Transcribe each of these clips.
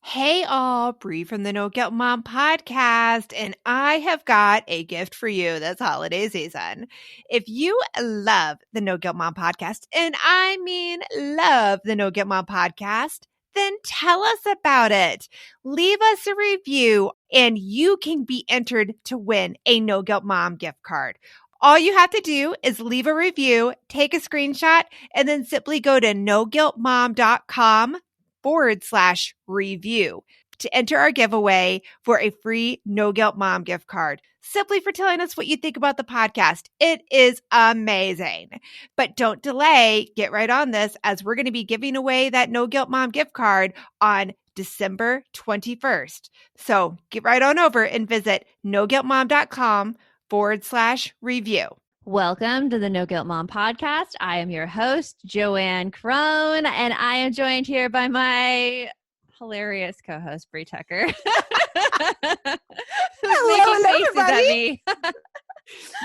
Hey all, Bree from the No Guilt Mom podcast, and I have got a gift for you this holiday season. If you love the No Guilt Mom podcast, and I mean love the No Guilt Mom podcast, then tell us about it. Leave us a review, and you can be entered to win a No Guilt Mom gift card. All you have to do is leave a review, take a screenshot, and then simply go to noguiltmom.com/review to enter our giveaway for a free No Guilt Mom gift card, simply for telling us what you think about the podcast. It is amazing. But don't delay. Get right on this, as we're going to be giving away that No Guilt Mom gift card on December 21st. So get right on over and visit noguiltmom.com/review. Welcome to the No Guilt Mom podcast. I am your host, Joanne Crone, and I am joined here by my hilarious co-host, Bree Tucker. Hello, everybody.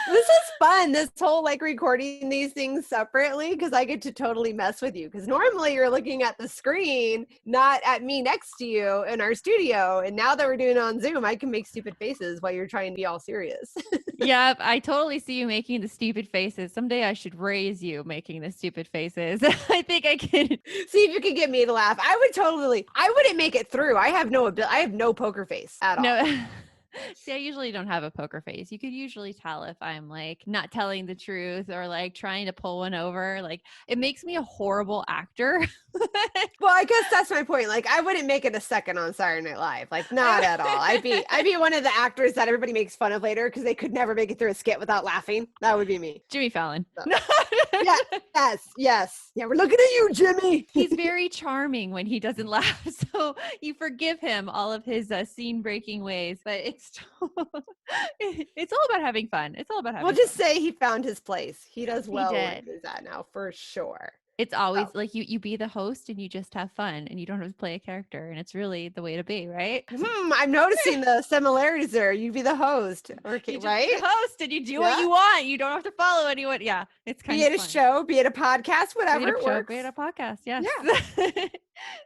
This is fun. This whole recording these things separately, because I get to totally mess with you. Because normally you're looking at the screen, not at me next to you in our studio. And now that we're doing it on Zoom, I can make stupid faces while you're trying to be all serious. Yep, I totally see you making the stupid faces. Someday I should raise you making the stupid faces. I think I can see if you can get me to laugh. I wouldn't make it through. I have no poker face at all. No. See, I usually don't have a poker face. You could usually tell if I'm not telling the truth or trying to pull one over. It makes me a horrible actor. Well, I guess that's my point. I wouldn't make it a second on Saturday Night Live. Not at all. I'd be one of the actors that everybody makes fun of later because they could never make it through a skit without laughing. That would be me. Jimmy Fallon. So. Yes. Yeah, we're looking at you, Jimmy. He's very charming when he doesn't laugh, so you forgive him all of his scene-breaking ways. But it's all about having fun. It's all about having. We'll just say he found his place. He does well where he's at now, for sure. It's always you be the host and you just have fun and you don't have to play a character, and it's really the way to be, right? I'm noticing the similarities there. You be the host, okay, right? Be the host and you do what you want. You don't have to follow anyone. Yeah, it's kind of fun. Be it a show, be it a podcast, whatever it works. Be it a podcast, yes. Yeah.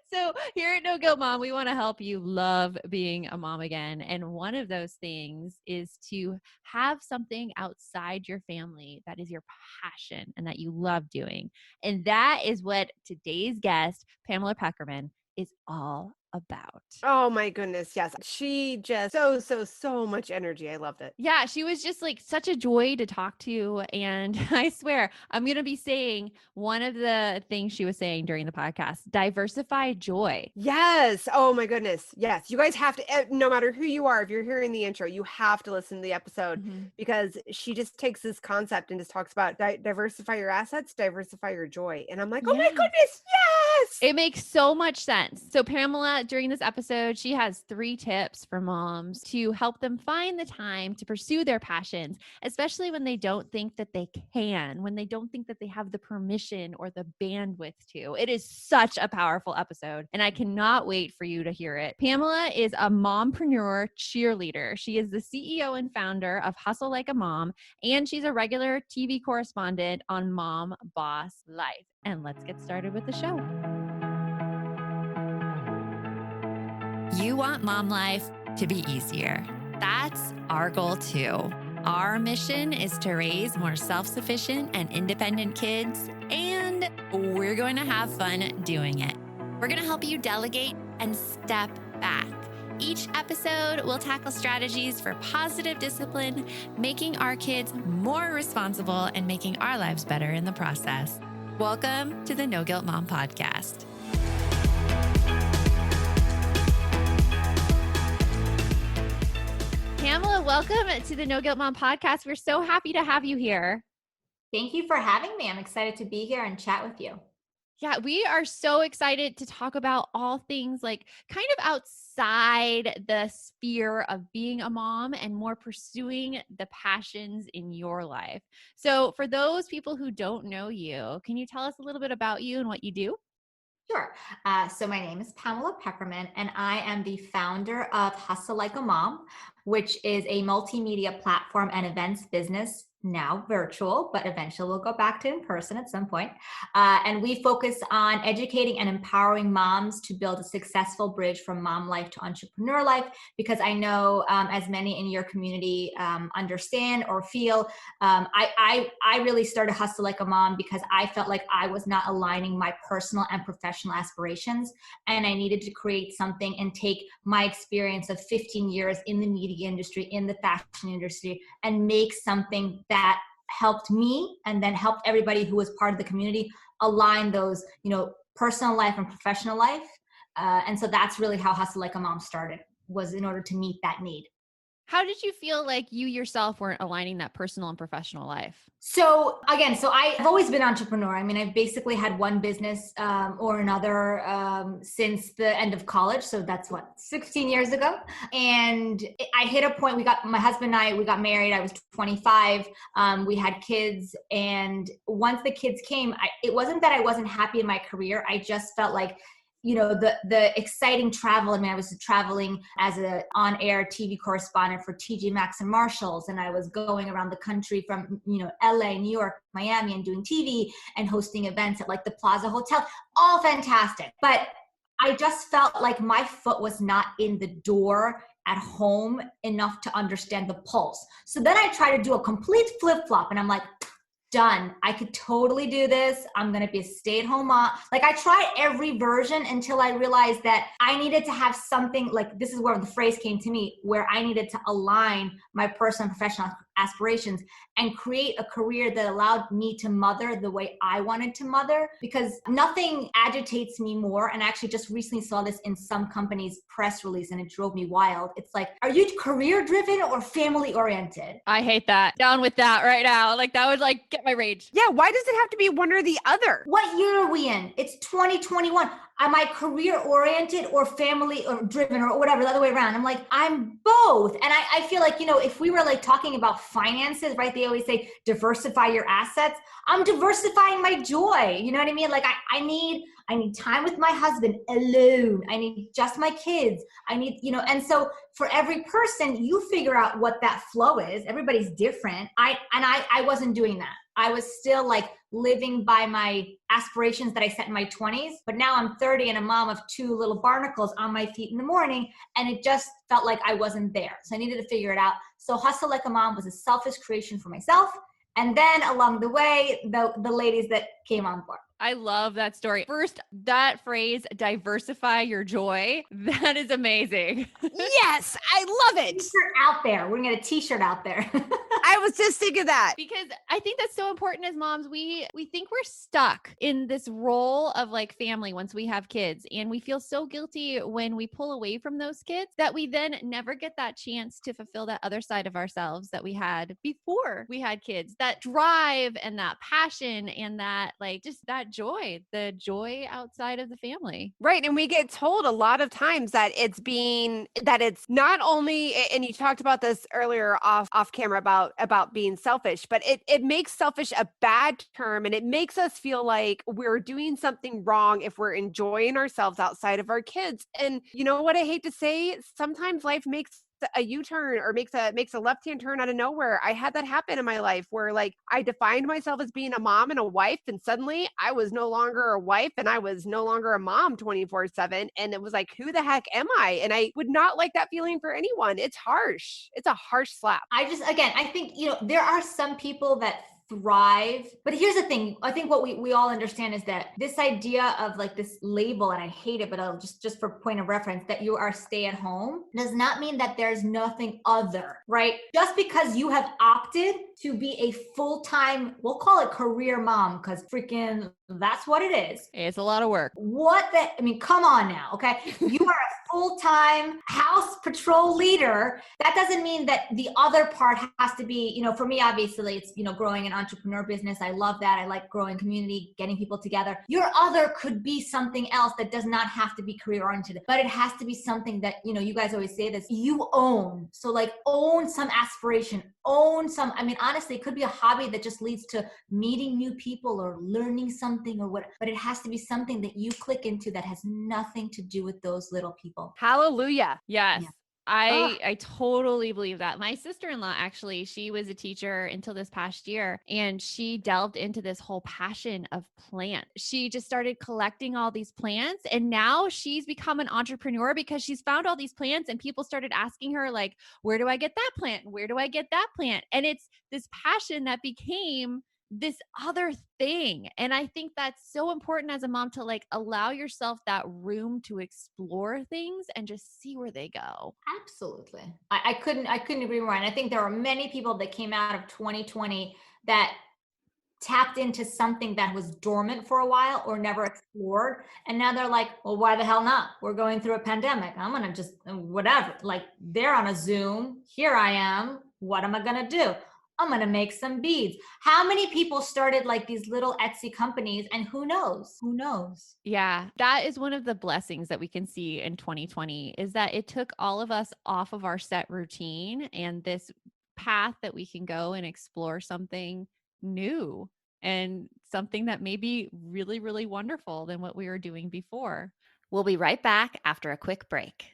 So here at No Guilt Mom, we want to help you love being a mom again. And one of those things is to have something outside your family that is your passion and that you love doing. And that is what today's guest, Pamela Pekerman, is all about. Oh my goodness, yes. She just so much energy. I loved it. Yeah, she was just such a joy to talk to. And I swear, I'm going to be saying one of the things she was saying during the podcast, diversify joy. Yes. Oh my goodness. Yes. You guys have to, no matter who you are, if you're hearing the intro, you have to listen to the episode because she just takes this concept and just talks about diversify your assets, diversify your joy. And I'm like, oh my goodness, yes. It makes so much sense. So Pamela, during this episode, she has 3 tips for moms to help them find the time to pursue their passions, especially when they don't think that they can, when they don't think that they have the permission or the bandwidth to. It is such a powerful episode, and I cannot wait for you to hear it. Pamela is a mompreneur cheerleader. She is the CEO and founder of Hustle Like a Mom, and she's a regular TV correspondent on Mom Boss Life. And let's get started with the show. You want mom life to be easier. That's our goal too. Our mission is to raise more self-sufficient and independent kids, and we're going to have fun doing it. We're going to help you delegate and step back. Each episode will tackle strategies for positive discipline, making our kids more responsible and making our lives better in the process. Welcome to the No Guilt Mom podcast. Pamela, welcome to the No Guilt Mom podcast. We're so happy to have you here. Thank you for having me. I'm excited to be here and chat with you. Yeah, we are so excited to talk about all things kind of outside the sphere of being a mom and more pursuing the passions in your life. So for those people who don't know you, can you tell us a little bit about you and what you do? Sure. So my name is Pamela Pekerman, and I am the founder of Hustle Like a Mom, which is a multimedia platform and events business now virtual, but eventually we'll go back to in person at some point. And we focus on educating and empowering moms to build a successful bridge from mom life to entrepreneur life, because I know as many in your community understand or feel, I really started Hustle Like a Mom because I felt like I was not aligning my personal and professional aspirations. And I needed to create something and take my experience of 15 years in the media industry, in the fashion industry, and make something that helped me and then helped everybody who was part of the community align those, personal life and professional life. And so that's really how Hustle Like a Mom started, was in order to meet that need. How did you feel like you yourself weren't aligning that personal and professional life? So again, I've always been an entrepreneur. I mean, I've basically had one business or another since the end of college. So that's 16 years ago. And I hit a point, my husband and I, we got married. I was 25. We had kids. And once the kids came, it wasn't that I wasn't happy in my career. I just felt like, the exciting travel. I mean, I was traveling as an on-air TV correspondent for TJ Maxx and Marshalls, and I was going around the country from, LA, New York, Miami, and doing TV and hosting events at like the Plaza Hotel. All fantastic. But I just felt like my foot was not in the door at home enough to understand the pulse. So then I tried to do a complete flip-flop, and I'm like, done. I could totally do this. I'm going to be a stay-at-home mom. Like, I tried every version until I realized that I needed to have something, like, this is where the phrase came to me, where I needed to align my personal and professional aspirations and create a career that allowed me to mother the way I wanted to mother, because nothing agitates me more. And I actually just recently saw this in some company's press release and it drove me wild. It's like, are you career driven or family oriented? I hate that. Down with that right now. Like, that would like get my rage. Yeah, why does it have to be one or the other? What year are we in? It's 2021. Am I career oriented or family or driven or whatever, the other way around? I'm like, I'm both. And I feel like, if we were like talking about finances, right? They always say diversify your assets. I'm diversifying my joy. You know what I mean? Like I need time with my husband alone. I need just my kids. I need, and so for every person, you figure out what that flow is. Everybody's different. I wasn't doing that. I was still like living by my aspirations that I set in my 20s, but now I'm 30 and a mom of 2 little barnacles on my feet in the morning. And it just felt like I wasn't there. So I needed to figure it out. So Hustle Like a Mom was a selfish creation for myself. And then along the way, the ladies that came on board. I love that story. First, that phrase, diversify your joy. That is amazing. Yes, I love it. T-shirt out there. We're going to get a t-shirt out there. I was just thinking that. Because I think that's so important as moms. We think we're stuck in this role of like family once we have kids. And we feel so guilty when we pull away from those kids that we then never get that chance to fulfill that other side of ourselves that we had before we had kids. That drive and that passion and that like just that joy, the joy outside of the family. Right. And we get told a lot of times that it's not only, and you talked about this earlier off camera about being selfish, but it makes selfish a bad term, and it makes us feel like we're doing something wrong if we're enjoying ourselves outside of our kids. And you know what I hate to say? Sometimes life makes a U-turn or makes a left-hand turn out of nowhere. I had that happen in my life where like I defined myself as being a mom and a wife, and suddenly I was no longer a wife and I was no longer a mom 24/7. And it was like, who the heck am I? And I would not like that feeling for anyone. It's harsh. It's a harsh slap. I think, there are some people that thrive. But here's the thing. I think what we all understand is that this idea of like this label, and I hate it, but I'll just for point of reference, that you are stay at home does not mean that there's nothing other, right? Just because you have opted to be a full-time, we'll call it career mom, because freaking that's what it is. It's a lot of work. Come on now, okay? You are a full-time house patrol leader. That doesn't mean that the other part has to be, for me, obviously it's, growing an entrepreneur business. I love that. I like growing community, getting people together. Your other could be something else that does not have to be career oriented, but it has to be something that, you guys always say this, you own. So like own some aspiration, honestly, it could be a hobby that just leads to meeting new people or learning something or what, but it has to be something that you click into that has nothing to do with those little people. Hallelujah. Yes. Yeah. I totally believe that. My sister-in-law, actually, she was a teacher until this past year, and she delved into this whole passion of plants. She just started collecting all these plants, and now she's become an entrepreneur because she's found all these plants, and people started asking her, like, where do I get that plant? Where do I get that plant? And it's this passion that became this other thing. And I think that's so important as a mom to like allow yourself that room to explore things and just see where they go. Absolutely. I couldn't agree more. And I think there are many people that came out of 2020 that tapped into something that was dormant for a while or never explored. And now they're like, well, why the hell not? We're going through a pandemic. I'm going to just, whatever. Like they're on a Zoom. Here I am. What am I going to do? I'm going to make some beads. How many people started like these little Etsy companies, and who knows? Who knows? Yeah, that is one of the blessings that we can see in 2020 is that it took all of us off of our set routine and this path that we can go and explore something new and something that may be really, really wonderful than what we were doing before. We'll be right back after a quick break.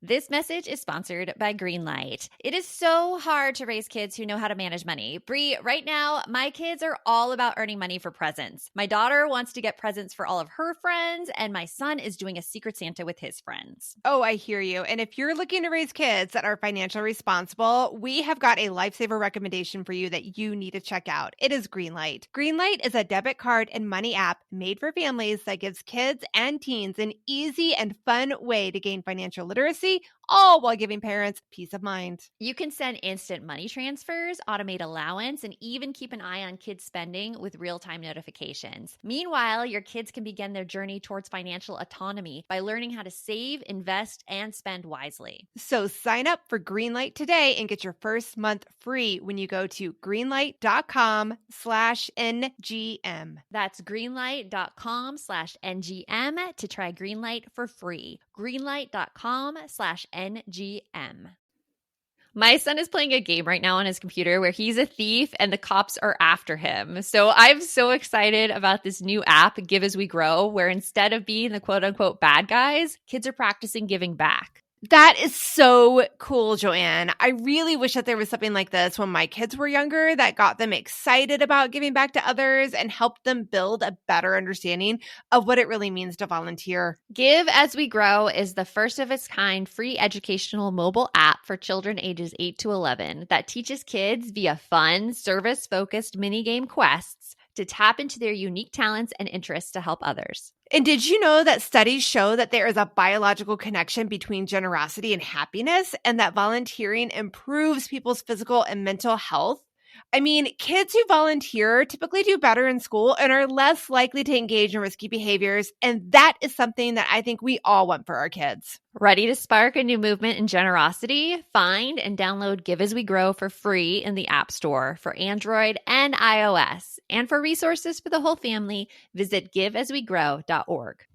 This message is sponsored by Greenlight. It is so hard to raise kids who know how to manage money. Bree, right now, my kids are all about earning money for presents. My daughter wants to get presents for all of her friends, and my son is doing a Secret Santa with his friends. Oh, I hear you. And if you're looking to raise kids that are financially responsible, we have got a lifesaver recommendation for you that you need to check out. It is Greenlight. Greenlight is a debit card and money app made for families that gives kids and teens an easy and fun way to gain financial literacy, all while giving parents peace of mind. You can send instant money transfers, automate allowance, and even keep an eye on kids' spending with real-time notifications. Meanwhile, your kids can begin their journey towards financial autonomy by learning how to save, invest, and spend wisely. So sign up for Greenlight today and get your first month free when you go to greenlight.com/NGM. That's greenlight.com/NGM to try Greenlight for free. Greenlight.com/NGM. My son is playing a game right now on his computer where he's a thief and the cops are after him. So I'm so excited about this new app, Give As We Grow, where instead of being the quote unquote bad guys, kids are practicing giving back. That is so cool, Joanne. I really wish that there was something like this when my kids were younger that got them excited about giving back to others and helped them build a better understanding of what it really means to volunteer. Give As We Grow is the first of its kind free educational mobile app for children ages 8 to 11 that teaches kids via fun, service-focused minigame quests to tap into their unique talents and interests to help others. And did you know that studies show that there is a biological connection between generosity and happiness, and that volunteering improves people's physical and mental health? I mean, kids who volunteer typically do better in school and are less likely to engage in risky behaviors. And that is something that I think we all want for our kids. Ready to spark a new movement in generosity? Find and download Give As We Grow for free in the App Store for Android and iOS. And for resources for the whole family, visit giveaswegrow.org.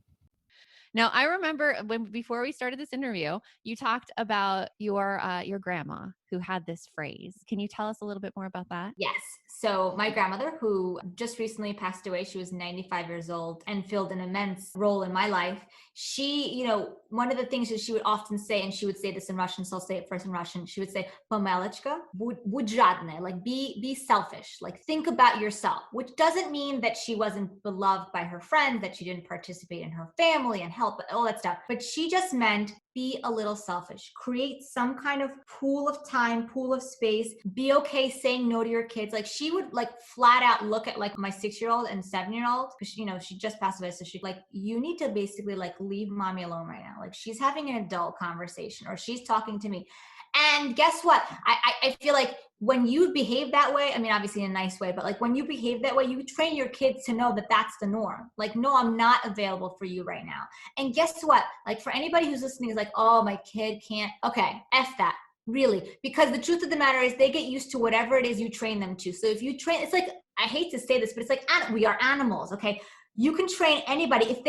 Now, I remember before we started this interview, you talked about your grandma who had this phrase. Can you tell us a little bit more about that? Yes. So my grandmother, who just recently passed away, she was 95 years old and filled an immense role in my life. She, one of the things that she would often say, and she would say this in Russian, so I'll say it first in Russian. She would say, "Pamelechka, будь жадная," like be selfish, like think about yourself, which doesn't mean that she wasn't beloved by her friends, that she didn't participate in her family and help, all that stuff. But she just meant be a little selfish, create some kind of pool of time, pool of space, be okay saying no to your kids. Like she would like flat out look at like my 6-year-old and 7-year-old, because she just passed away. So she's like, you need to basically like leave mommy alone right now. Like she's having an adult conversation or she's talking to me. And guess what? I feel like when you behave that way, I mean, obviously in a nice way, but like when you behave that way, you train your kids to know that that's the norm. Like, no, I'm not available for you right now. And guess what? Like for anybody who's listening is like, oh, my kid can't. Okay, F that. Really, because the truth of the matter is they get used to whatever it is you train them to. So if you train, it's like, I hate to say this, but it's like we are animals, okay? You can train anybody. If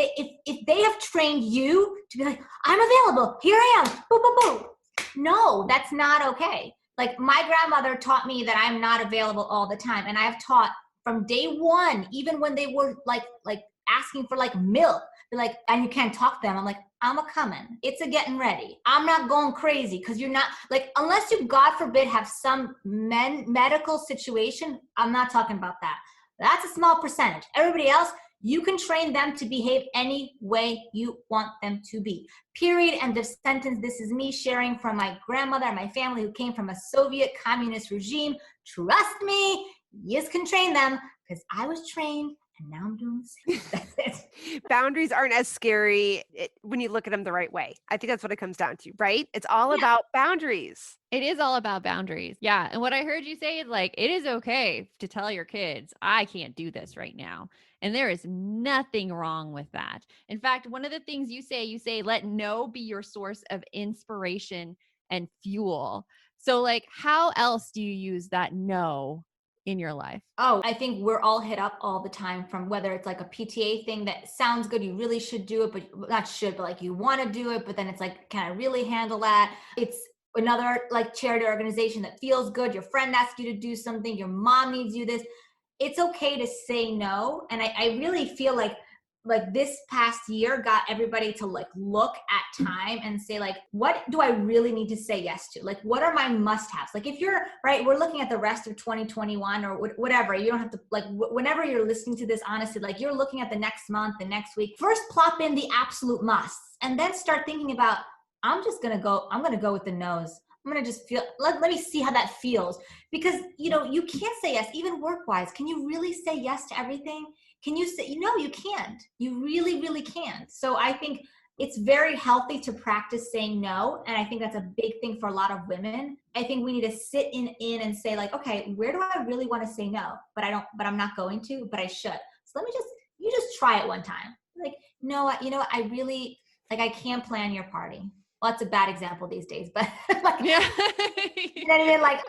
they have trained you to be like, I'm available, here I am, boom, boom, boom. No, that's not okay. Like my grandmother taught me that I'm not available all the time. And I have taught from day one, even when they were like asking for like milk, They're like, and you can't talk to them. I'm like, I'm a coming. It's a getting ready. I'm not going crazy because you're not like, unless you, God forbid, have some medical situation. I'm not talking about that. That's a small percentage. Everybody else, you can train them to behave any way you want them to be. Period. End of sentence. This is me sharing from my grandmother and my family who came from a Soviet communist regime. Trust me, you can train them because I was trained and now I'm doing the same. That's it. Boundaries aren't as scary when you look at them the right way. I think that's what it comes down to, right? It's all about boundaries. It is all about boundaries. Yeah. And what I heard you say is like, it is okay to tell your kids, I can't do this right now. And there is nothing wrong with that. In fact, one of the things you say, let no be your source of inspiration and fuel. So like, how else do you use that no in your life? Oh, I think we're all hit up all the time from whether it's like a PTA thing that sounds good, you really should do it, but not should, but like you want to do it, but then it's like, can I really handle that? It's another like charity organization that feels good. Your friend asks you to do something, your mom needs you this. It's okay to say no. And I really feel like this past year got everybody to like look at time and say like, what do I really need to say yes to? Like, what are my must-haves? Like if you're right, we're looking at the rest of 2021 or whatever, you don't have to like, whenever you're listening to this, honestly, like you're looking at the next month, the next week, first plop in the absolute musts and then start thinking about, I'm going to go with the no's. I'm going to just feel, let me see how that feels because, you know, you can't say yes, even work-wise. Can you really say yes to everything? Can you say, no, you can't. You really, really can't. So I think it's very healthy to practice saying no. And I think that's a big thing for a lot of women. I think we need to sit in and say like, okay, where do I really want to say no? But I'm not going to, but I should. So you just try it one time. Like, no, you know what? I really, like, I can't plan your party. Well, that's a bad example these days, but like, Yeah. you know what I mean? Like,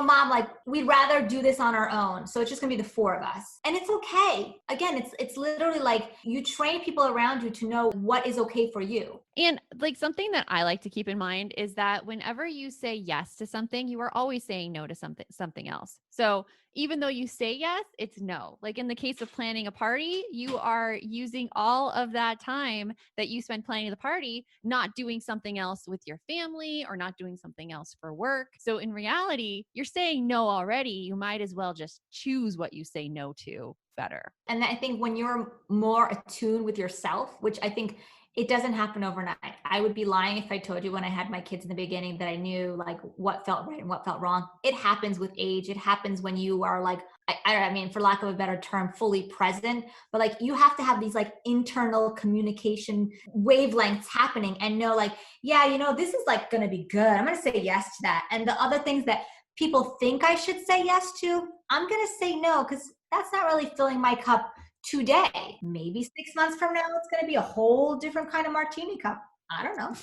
mom, like we'd rather do this on our own. So it's just gonna be the four of us. And it's okay. Again, it's literally like you train people around you to know what is okay for you. And like something that I like to keep in mind is that whenever you say yes to something, you are always saying no to something else. So even though you say yes, it's no. Like in the case of planning a party, you are using all of that time that you spend planning the party, not doing something else with your family or not doing something else for work. So in reality, you're saying no already. You might as well just choose what you say no to better. And I think when you're more attuned with yourself, which I think it doesn't happen overnight. I would be lying if I told you when I had my kids in the beginning that I knew like what felt right and what felt wrong. It happens with age. It happens when you are like, I mean, for lack of a better term, fully present, but like you have to have these like internal communication wavelengths happening and know like, yeah, you know, this is like going to be good. I'm going to say yes to that. And the other things that people think I should say yes to, I'm going to say no, because that's not really filling my cup today. Maybe 6 months from now, it's going to be a whole different kind of martini cup. I don't know.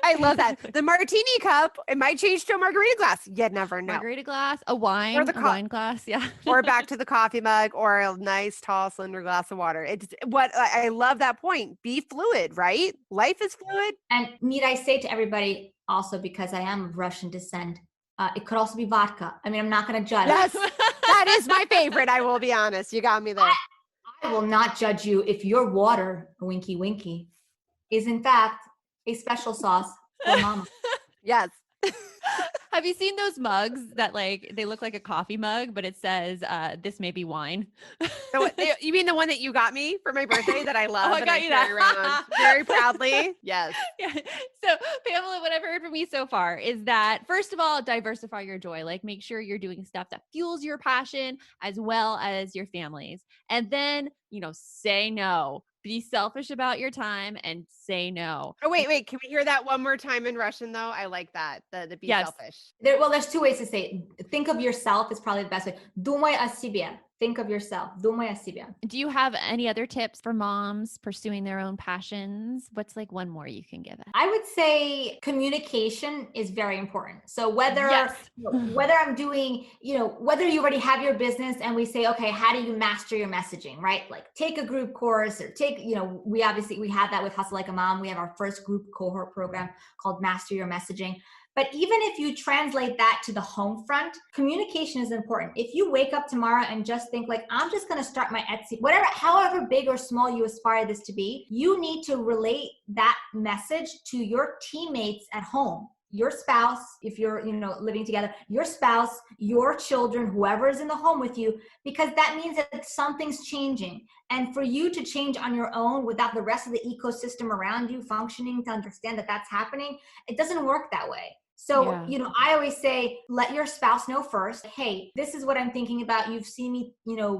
I love that. The martini cup, it might change to a margarita glass. You never know. Margarita glass, a wine, a wine glass. Yeah. Or back to the coffee mug or a nice tall cylinder glass of water. It's what I love that point. Be fluid, right? Life is fluid. And need I say to everybody also, because I am of Russian descent, it could also be vodka. I mean, I'm not going to judge. Yes, that is my favorite. I will be honest. You got me there. I will not judge you if your water, winky winky, is in fact a special sauce for mama. Yes. Have you seen those mugs that like, they look like a coffee mug, but it says, this may be wine? So you mean the one that you got me for my birthday that I love? I got you that. Around very proudly. Yes. Yeah. So Pamela, what I've heard from you so far is that first of all, diversify your joy, like make sure you're doing stuff that fuels your passion as well as your family's. And then, you know, say no. Be selfish about your time and say no. Oh, wait. Can we hear that one more time in Russian though? I like that. The be selfish. There's two ways to say it. Think of yourself is probably the best way. Думай о себе. Think of yourself. Думай о себе. Do you have any other tips for moms pursuing their own passions? What's like one more you can give us? I would say communication is very important. So whether I'm doing, whether you already have your business and we say, okay, how do you master your messaging, right? Like take a group course or we have that with Hustle Like a Mom. We have our first group cohort program called Master Your Messaging. But even if you translate that to the home front, communication is important. If you wake up tomorrow and just think like, I'm just going to start my Etsy, whatever, however big or small you aspire this to be, you need to relate that message to your teammates at home. Your spouse, if you're, living together, your spouse, your children, whoever is in the home with you, because that means that something's changing. And for you to change on your own without the rest of the ecosystem around you functioning to understand that that's happening, it doesn't work that way. So, I always say, let your spouse know first, hey, this is what I'm thinking about. You've seen me,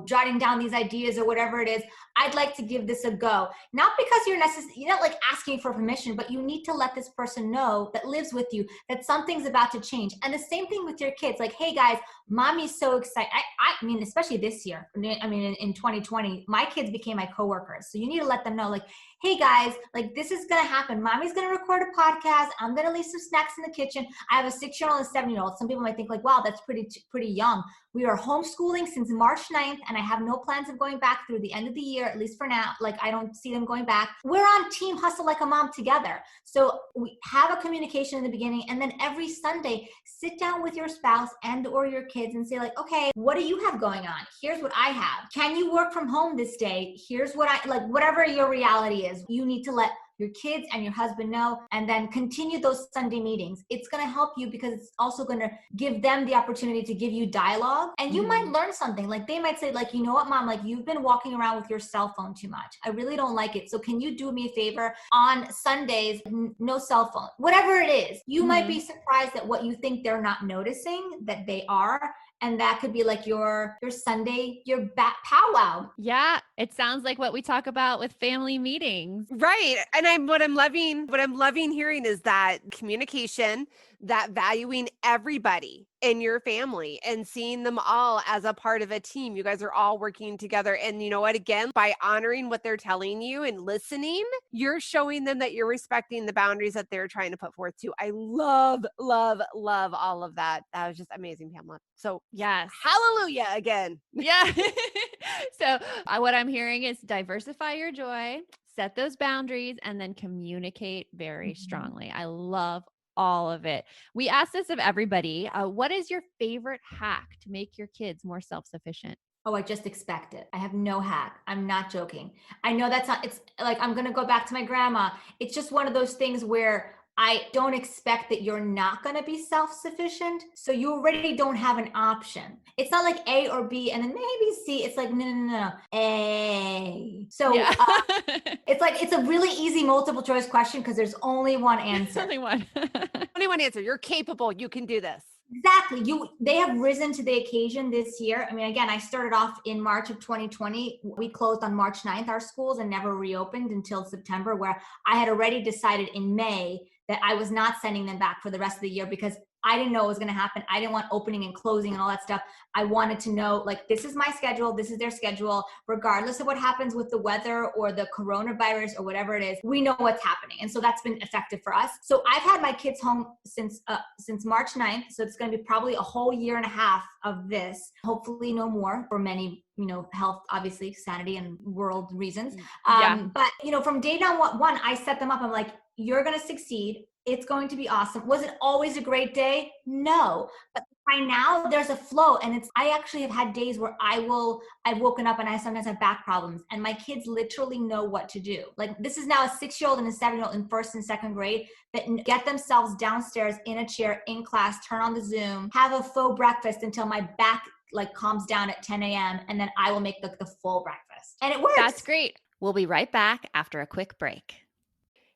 jotting down these ideas or whatever it is. I'd like to give this a go. Not because you're not like asking for permission, but you need to let this person know that lives with you that something's about to change. And the same thing with your kids. Like, hey guys, mommy's so excited. I mean, especially this year, in 2020, my kids became my coworkers. So you need to let them know, like, hey guys, like this is going to happen. Mommy's going to record a podcast. I'm going to leave some snacks in the kitchen. I have a 6-year-old and a 7-year-old. Some people might think like, wow, that's pretty young. We are homeschooling since March 9th, and I have no plans of going back through the end of the year, at least for now. Like, I don't see them going back. We're on Team Hustle Like a Mom together. So we have a communication in the beginning, and then every Sunday, sit down with your spouse and or your kids and say like, okay, what do you have going on? Here's what I have. Can you work from home this day? Here's what whatever your reality is, you need to let your kids and your husband know, and then continue those Sunday meetings. It's going to help you because it's also going to give them the opportunity to give you dialogue, and you might learn something. Like they might say like, you know what, mom, like you've been walking around with your cell phone too much. I really don't like it. So can you do me a favor on Sundays, no cell phone, whatever it is. You might be surprised at what you think they're not noticing that they are. And that could be like your Sunday, your powwow. Yeah, it sounds like what we talk about with family meetings. Right. And what I'm loving hearing is that communication, that valuing everybody in your family and seeing them all as a part of a team. You guys are all working together. And you know what? Again, by honoring what they're telling you and listening, you're showing them that you're respecting the boundaries that they're trying to put forth too. I love, love, love all of that. That was just amazing, Pamela. So yes, hallelujah again. Yeah. So what I'm hearing is diversify your joy, set those boundaries, and then communicate very strongly. I love all of it. We ask this of everybody. What is your favorite hack to make your kids more self-sufficient? Oh, I just expect it. I have no hack. I'm not joking. I know that's not, it's like, I'm going to go back to my grandma. It's just one of those things where I don't expect that you're not going to be self-sufficient. So you already don't have an option. It's not like A or B and then maybe C. It's like, no. A. So it's like, it's a really easy multiple choice question because there's only one answer. Only one. Only one answer. You're capable. You can do this. Exactly. They have risen to the occasion this year. I mean, again, I started off in March of 2020. We closed on March 9th, our schools, and never reopened until September, where I had already decided in May that I was not sending them back for the rest of the year because I didn't know what was going to happen. I didn't want opening and closing and all that stuff. I wanted to know, like, this is my schedule. This is their schedule. Regardless of what happens with the weather or the coronavirus or whatever it is, we know what's happening. And so that's been effective for us. So I've had my kids home since March 9th. So it's going to be probably a whole year and a half of this. Hopefully no more for many, health, obviously, sanity and world reasons. But, from day one, I set them up. I'm like, you're going to succeed. It's going to be awesome. Was it always a great day? No. But by now there's a flow, and I actually have had days where I've woken up and I sometimes have back problems, and my kids literally know what to do. Like, this is now a 6-year-old and a 7-year-old in 1st and 2nd grade that get themselves downstairs in a chair in class, turn on the Zoom, have a faux breakfast until my back calms down at 10 a.m. And then I will make the full breakfast. And it works. That's great. We'll be right back after a quick break.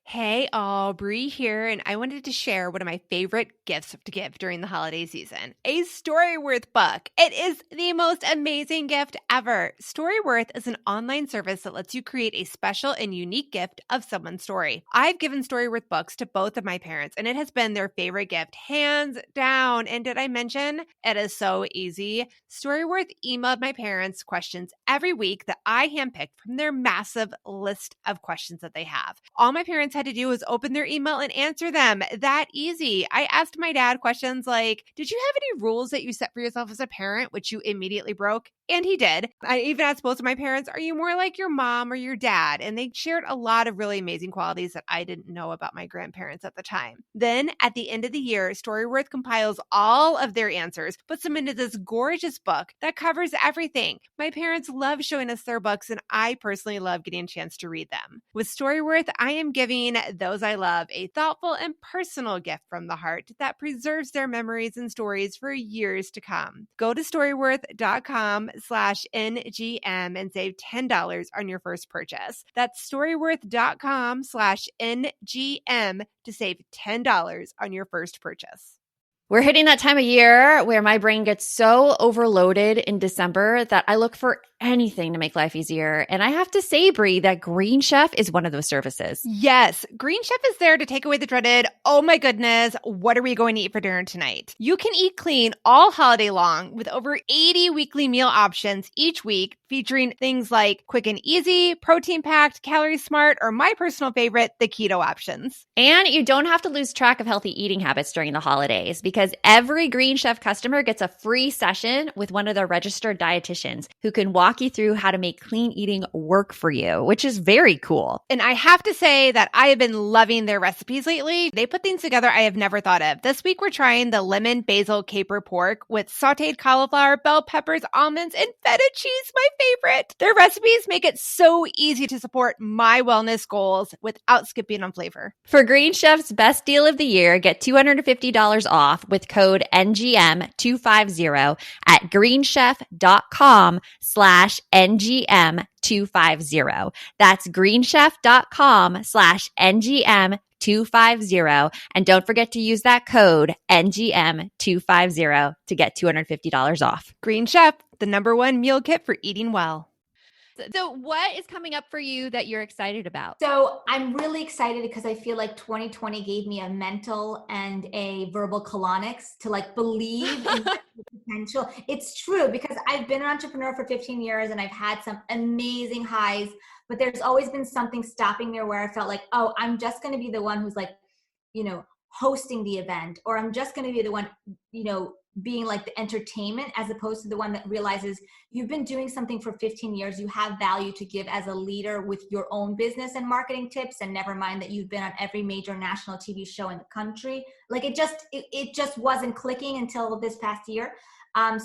Hey, Aubrey here, and I wanted to share one of my favorite gifts to give during the holiday season, a Storyworth book. It is the most amazing gift ever. Storyworth is an online service that lets you create a special and unique gift of someone's story. I've given Storyworth books to both of my parents, and it has been their favorite gift, hands down. And did I mention it is so easy? Storyworth emailed my parents questions every week that I handpicked from their massive list of questions that they have. All my parents had to do was open their email and answer them. That easy. I asked my dad questions like, did you have any rules that you set for yourself as a parent, which you immediately broke? And he did. I even asked both of my parents, are you more like your mom or your dad? And they shared a lot of really amazing qualities that I didn't know about my grandparents at the time. Then at the end of the year, Storyworth compiles all of their answers, puts them into this gorgeous book that covers everything. My parents love showing us their books, and I personally love getting a chance to read them. With Storyworth, I am giving those I love a thoughtful and personal gift from the heart that preserves their memories and stories for years to come. Go to storyworth.com/NGM and save $10 on your first purchase. That's storyworth.com/NGM to save $10 on your first purchase. We're hitting that time of year where my brain gets so overloaded in December that I look for anything to make life easier. And I have to say, Brie, that Green Chef is one of those services. Yes, Green Chef is there to take away the dreaded, oh my goodness, what are we going to eat for dinner tonight? You can eat clean all holiday long with over 80 weekly meal options each week, featuring things like quick and easy, protein-packed, calorie-smart, or my personal favorite, the keto options. And you don't have to lose track of healthy eating habits during the holidays because every Green Chef customer gets a free session with one of their registered dietitians who can walk you through how to make clean eating work for you, which is very cool. And I have to say that I have been loving their recipes lately. They put things together I have never thought of. This week, we're trying the lemon basil caper pork with sauteed cauliflower, bell peppers, almonds, and feta cheese, my favorite. Their recipes make it so easy to support my wellness goals without skipping on flavor. For Green Chef's best deal of the year, get $250 off with code NGM250 at greenchef.com/NGM250. That's greenchef.com/NGM250. And don't forget to use that code NGM250 to get $250 off. Green Chef, the #1 meal kit for eating well. So what is coming up for you that you're excited about? So I'm really excited because I feel like 2020 gave me a mental and a verbal colonics to like believe in potential. It's true because I've been an entrepreneur for 15 years and I've had some amazing highs, but there's always been something stopping me where I felt like, oh, I'm just going to be the one who's like, hosting the event, or I'm just going to be the one, being like the entertainment, as opposed to the one that realizes you've been doing something for 15 years. You have value to give as a leader with your own business and marketing tips. And never mind that you've been on every major national TV show in the country. Like it just wasn't clicking until this past year.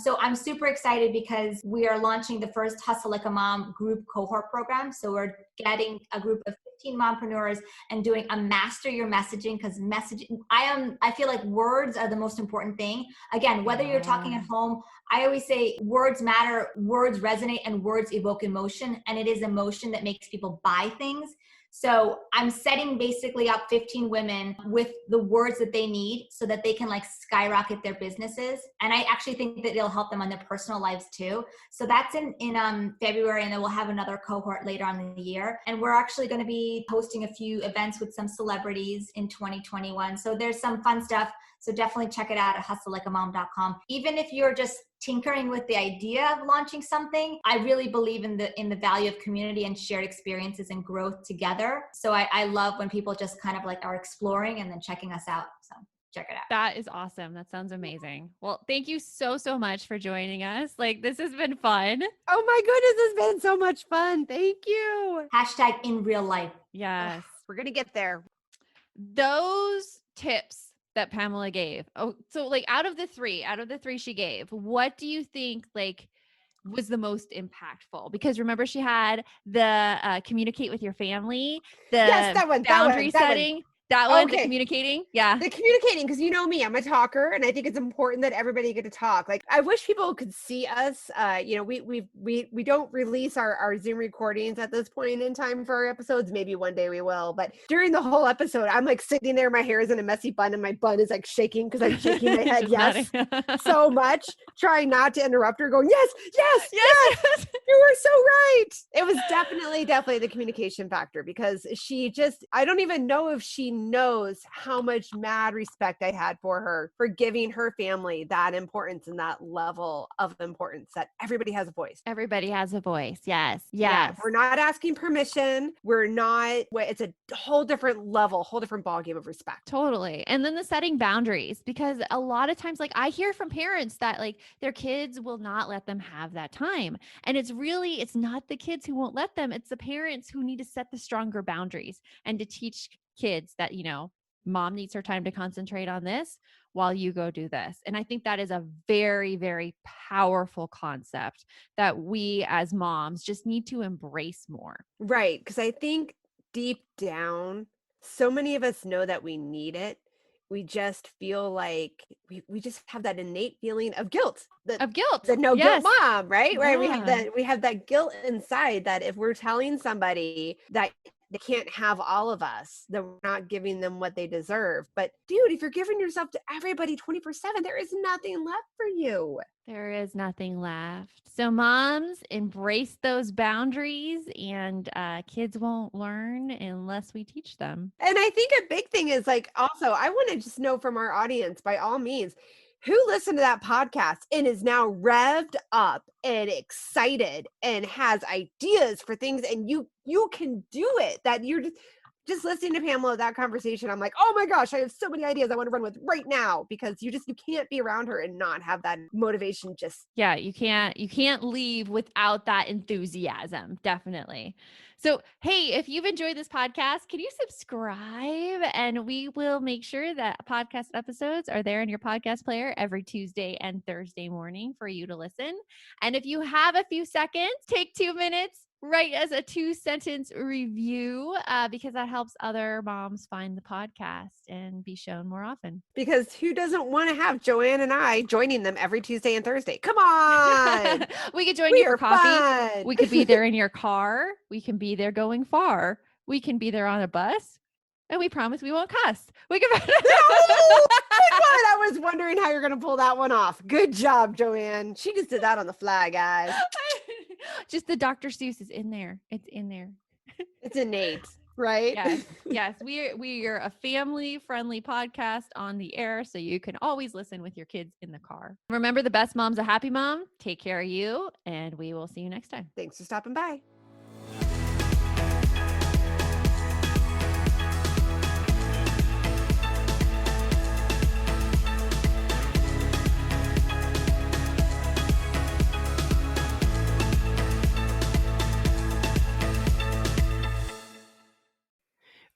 So I'm super excited because we are launching the first Hustle Like a Mom group cohort program. So we're getting a group of 15 mompreneurs and doing a master your messaging, because messaging, I feel like words are the most important thing. Again, whether you're talking at home, I always say words matter, words resonate, and words evoke emotion. And it is emotion that makes people buy things. So I'm setting basically up 15 women with the words that they need so that they can like skyrocket their businesses. And I actually think that it'll help them on their personal lives too. So that's in February, and then we'll have another cohort later on in the year. And we're actually going to be hosting a few events with some celebrities in 2021. So there's some fun stuff. So definitely check it out at hustleLikeAmom.com. Even if you're just tinkering with the idea of launching something, I really believe in the value of community and shared experiences and growth together. So I love when people just kind of like are exploring and then checking us out. So check it out. That is awesome. That sounds amazing. Well, thank you so much for joining us. Like, this has been fun. Oh my goodness, it's been so much fun. Thank you. # in real life. Yes. We're going to get there. Those tips that Pamela gave. Oh, so like out of the three she gave, what do you think like was the most impactful? Because remember, she had the communicate with your family, the that boundary setting. That one, the Okay. communicating. Yeah. The communicating, because you know me, I'm a talker, and I think it's important that everybody get to talk. Like, I wish people could see us. We don't release our Zoom recordings at this point in time for our episodes. Maybe one day we will. But during the whole episode, I'm like sitting there, my hair is in a messy bun, and my bun is like shaking because I'm shaking my head yes so much, trying not to interrupt her, going yes. You were so right. It was definitely the communication factor, because she just, I don't even know if she knows how much mad respect I had for her for giving her family that importance and that level of importance that everybody has a voice. Everybody has a voice. Yes. Yeah, Yes. we're not asking permission. We're not, it's a whole different level, whole different ballgame of respect. Totally. And then the setting boundaries, because a lot of times, like I hear from parents that like their kids will not let them have that time. And it's not the kids who won't let them. It's the parents who need to set the stronger boundaries and to teach kids that, mom needs her time to concentrate on this while you go do this. And I think that is a very, very powerful concept that we as moms just need to embrace more. Right. Because I think deep down, so many of us know that we need it. We just feel like we just have that innate feeling of guilt. Of guilt. The no Yes. guilt mom, right? Right. Yeah. We have that guilt inside that if we're telling somebody that they can't have all of us, that we're not giving them what they deserve. But dude, if you're giving yourself to everybody 24/7, there is nothing left for you. There is nothing left. So moms, embrace those boundaries, and kids won't learn unless we teach them. And I think a big thing is like, also, I want to just know from our audience, by all means, who listened to that podcast and is now revved up and excited and has ideas for things, and you can do it, that you're just listening to Pamela, that conversation, I'm like, oh my gosh, I have so many ideas I want to run with right now, because you can't be around her and not have that motivation. Yeah, you can't leave without that enthusiasm. Definitely. So, hey, if you've enjoyed this podcast, can you subscribe? And we will make sure that podcast episodes are there in your podcast player every Tuesday and Thursday morning for you to listen. And if you have a few seconds, take 2 minutes, write us a 2-sentence review, because that helps other moms find the podcast and be shown more often. Because who doesn't want to have Joanne and I joining them every Tuesday and Thursday? Come on. We could join you for coffee. Fun. We could be there in your car. We can be there going far. We can be there on a bus. And we promise we won't cuss. We can. No! Good one. I was wondering how you're going to pull that one off. Good job, Joanne. She just did that on the fly, guys. Just the Dr. Seuss is in there. It's in there. It's innate, right? Yes. We are a family-friendly podcast on the air, so you can always listen with your kids in the car. Remember, the best mom's a happy mom. Take care of you, and we will see you next time. Thanks for stopping by.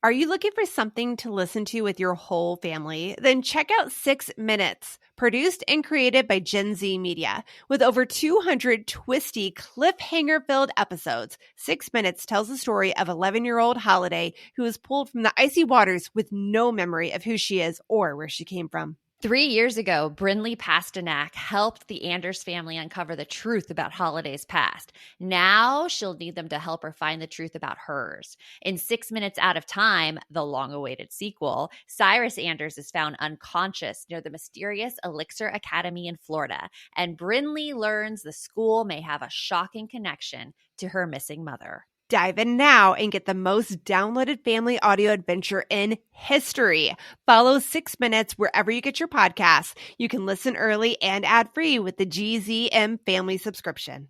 Are you looking for something to listen to with your whole family? Then check out 6 Minutes, produced and created by Gen Z Media. With over 200 twisty, cliffhanger-filled episodes, 6 Minutes tells the story of 11-year-old Holiday, who is pulled from the icy waters with no memory of who she is or where she came from. 3 years ago, Brinley Pasternak helped the Anders family uncover the truth about Holiday's past. Now she'll need them to help her find the truth about hers. In 6 Minutes Out of Time, the long-awaited sequel, Cyrus Anders is found unconscious near the mysterious Elixir Academy in Florida, and Brinley learns the school may have a shocking connection to her missing mother. Dive in now and get the most downloaded family audio adventure in history. Follow 6 Minutes wherever you get your podcasts. You can listen early and ad-free with the GZM family subscription.